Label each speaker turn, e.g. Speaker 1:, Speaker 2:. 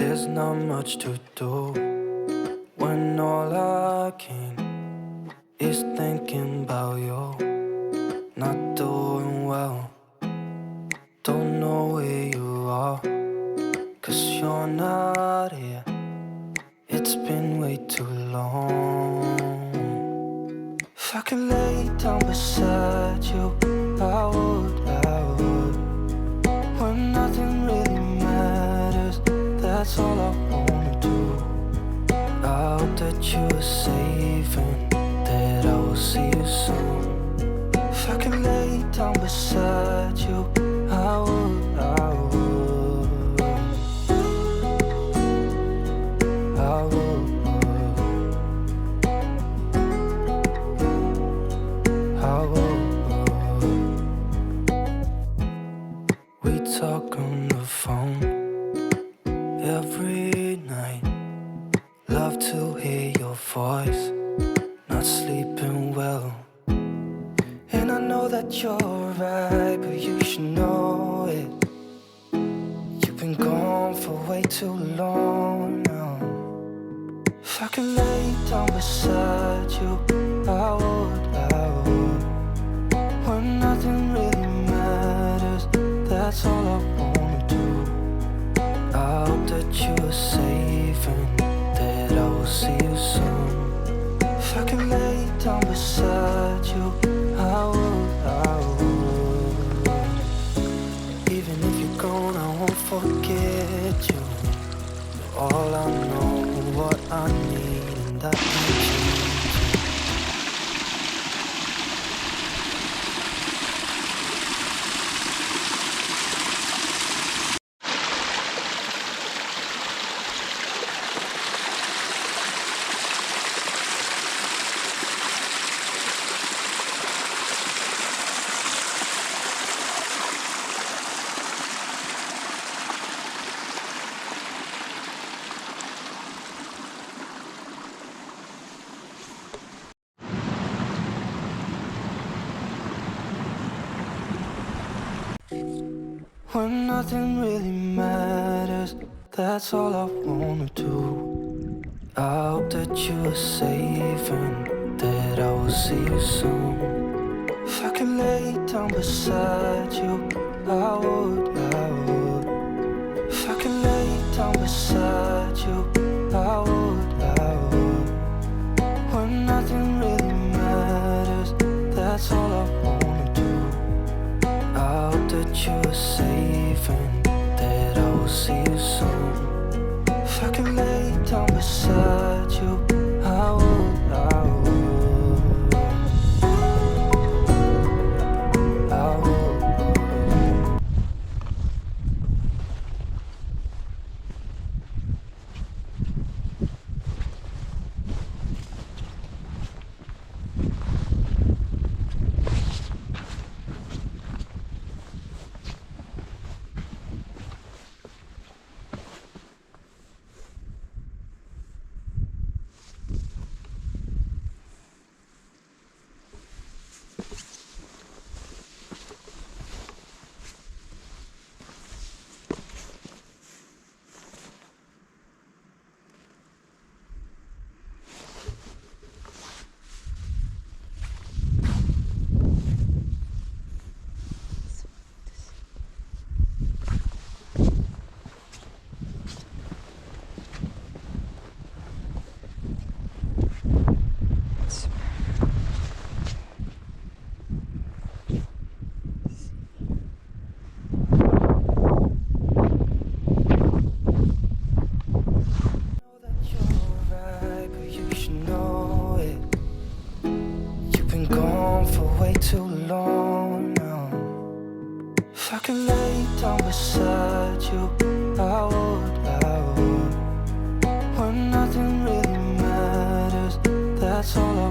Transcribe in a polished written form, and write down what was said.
Speaker 1: There's not much to do when all I can is thinking about you. Not doing well, don't know where you are, 'cause you're not here. It's been way too long. If I could lay down beside you, I would. When nothing really matters, that's all I wanna do. I hope that you are safe and that I will see you soon. If I could lay down beside you, I would. I would. We talk on the phone every night. Love to hear your voice. Not sleeping well, and I know that you're right, but you should know it. You've been gone for way too long now. If I could lay down beside you, I would. When nothing really matters, that's all I wanna do. I hope that you are safe and that I will see you soon. If I could lay down beside you, I would. Even if you're gone, I won't forget you. You're all I know, what I need, and that makes you. When nothing really matters, that's all I wanna do. I hope that you are safe and that I will see you soon. If I could lay down beside you, I would. If I could lay down beside you, I would. When nothing really matters, that's all I wanna do. I hope that you are safe and that I will see you soon. If I could lay down beside you, I would. I would. I would. Too long now. If I could lay down beside you, I would. When nothing really matters, that's all I